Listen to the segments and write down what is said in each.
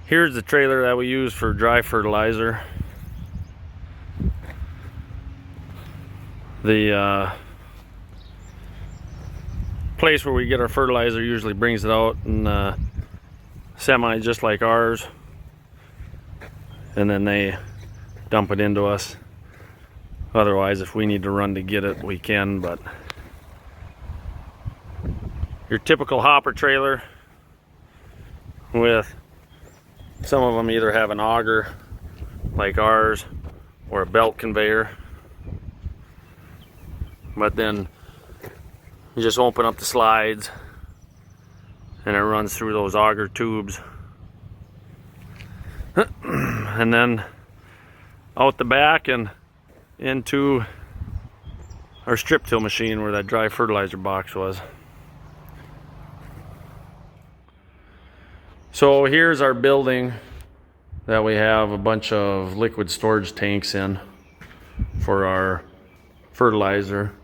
Here's the trailer that we use for dry fertilizer. The place where we get our fertilizer usually brings it out in semi just like ours, and then they dump it into us. Otherwise, if we need to run to get it, we can. But your typical hopper trailer, with some of them either have an auger like ours or a belt conveyor, but then you just open up the slides and it runs through those auger tubes and then out the back and into our strip till machine where that dry fertilizer box was. So here's our building that we have a bunch of liquid storage tanks in for our fertilizer,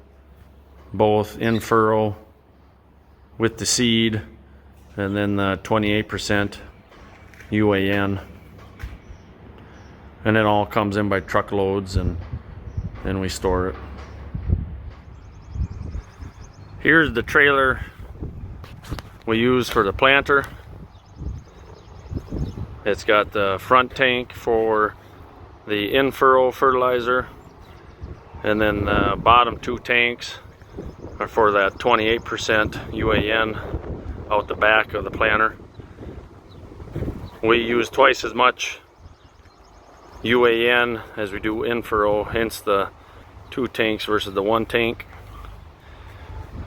both in furrow with the seed and then the 28% UAN, and it all comes in by truckloads and we store it. Here's the trailer we use for the planter. It's got the front tank for the in-furrow fertilizer, and then the bottom two tanks are for that 28% UAN out the back of the planter. We use twice as much UAN as we do in-furrow, hence the two tanks versus the one tank.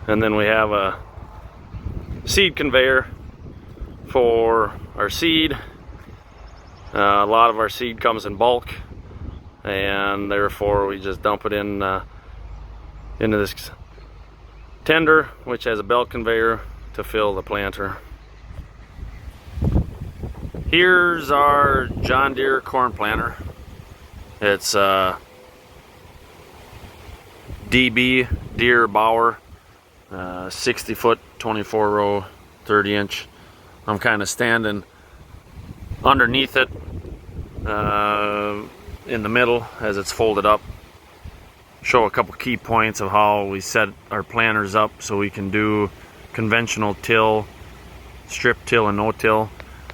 And then we have a seed conveyor for our seed. A lot of our seed comes in bulk, and therefore we just dump it in into this tender, which has a belt conveyor to fill the planter. Here's our John Deere corn planter. It's DB Deere Bauer, 60 foot, 24 row, 30 inch. I'm kind of standing underneath it in the middle as it's folded up. Show a couple key points of how we set our planters up so we can do conventional till, strip till, and no till.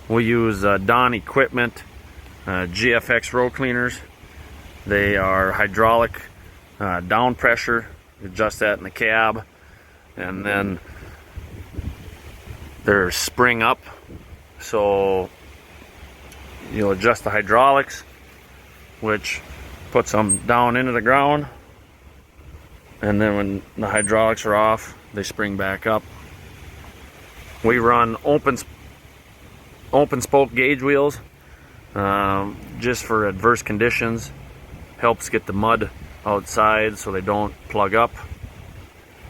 We use Don Equipment GFX row cleaners. They are hydraulic down pressure. You adjust that in the cab, and then they're spring up, so you'll adjust the hydraulics, which puts them down into the ground, and then when the hydraulics are off, they spring back up. We run open spoke gauge wheels just for adverse conditions. Helps get the mud outside so they don't plug up.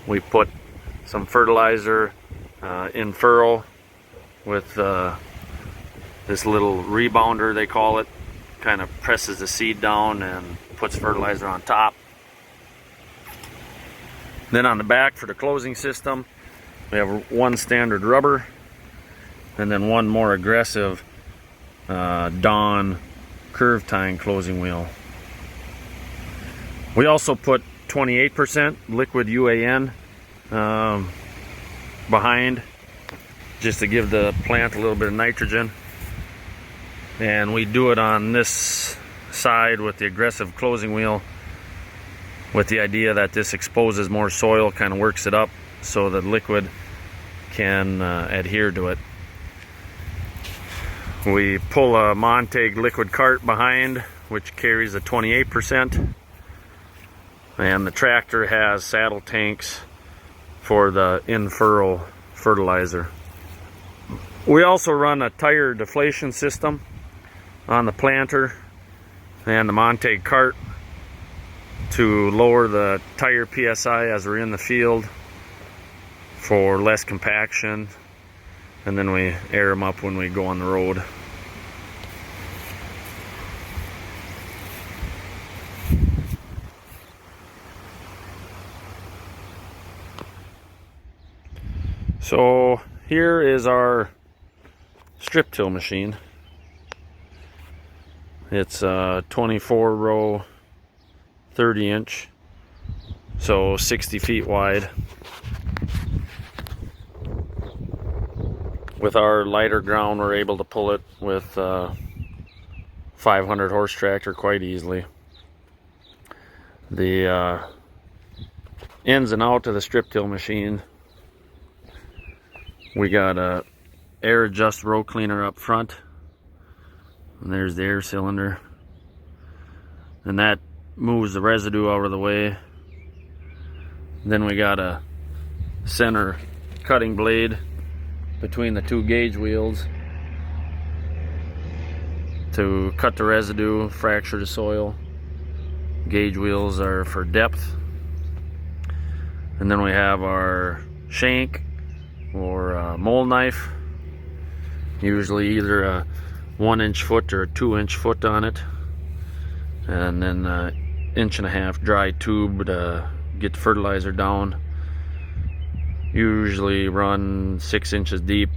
We put some fertilizer in furrow with this little rebounder, they call it. Kind of presses the seed down and puts fertilizer on top. Then on the back for the closing system, we have one standard rubber and then one more aggressive Dawn curve tying closing wheel. We also put 28% liquid UAN behind, just to give the plant a little bit of nitrogen. And we do it on this side with the aggressive closing wheel, with the idea that this exposes more soil, kind of works it up so the liquid can adhere to it. We pull a Montag liquid cart behind, which carries a 28%, and the tractor has saddle tanks for the in-furrow fertilizer. We also run a tire deflation system on the planter and the Montag cart to lower the tire PSI as we're in the field for less compaction, and then we air them up when we go on the road. So here is our strip till machine. It's a 24 row 30 inch, so 60 feet wide. With our lighter ground, we're able to pull it with 500 horse tractor quite easily. The ins and out of the strip till machine, we got a air adjust row cleaner up front, and there's the air cylinder, and that moves the residue out of the way. Then we got a center cutting blade between the two gauge wheels to cut the residue, fracture the soil. Gauge wheels are for depth. And then we have our shank or mole knife, usually either a 1-inch foot or a 2-inch foot on it, and then an 1.5 inch dry tube to get the fertilizer down. Usually run 6 inches deep,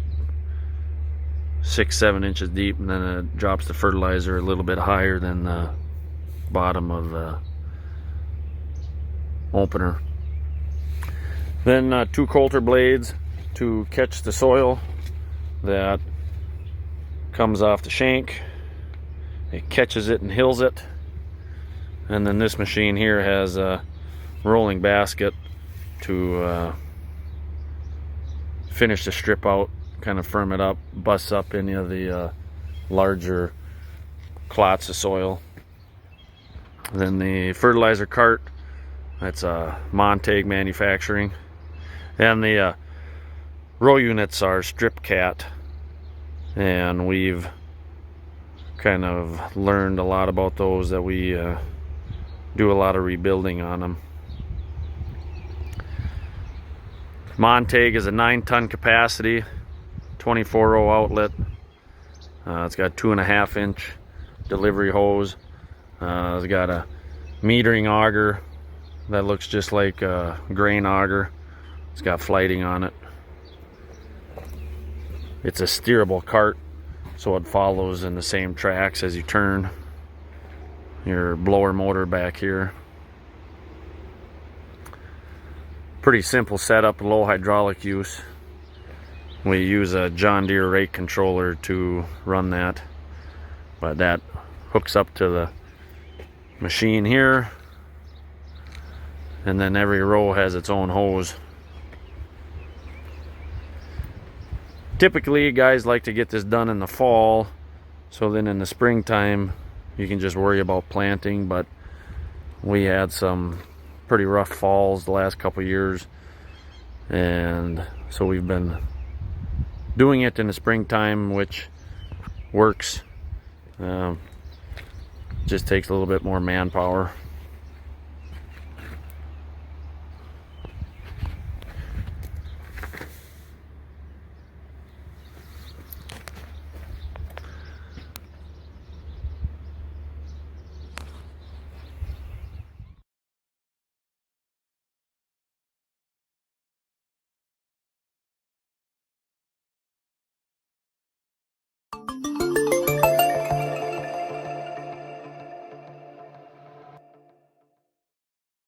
6-7 inches deep, and then it drops the fertilizer a little bit higher than the bottom of the opener. Then 2 coulter blades to catch the soil that comes off the shank. It catches it and hills it. And then this machine here has a rolling basket to finish the strip out, kind of firm it up, bust up any of the larger clots of soil. Then the fertilizer cart, that's Montag Manufacturing. And the row units are StriptillForYou, and we've kind of learned a lot about those, that we do a lot of rebuilding on them. Montag is a 9-ton capacity, 24 row outlet. It's got 2.5 inch delivery hose. It's got a metering auger that looks just like a grain auger. It's got flighting on it. It's a steerable cart, so it follows in the same tracks as you turn. Your blower motor back here. Pretty simple setup, low hydraulic use. We use a John Deere rate controller to run that, but that hooks up to the machine here, and then every row has its own hose. Typically, guys like to get this done in the fall, so then in the springtime you can just worry about planting, but we had some pretty rough falls the last couple years, and so we've been doing it in the springtime, which works. Just takes a little bit more manpower.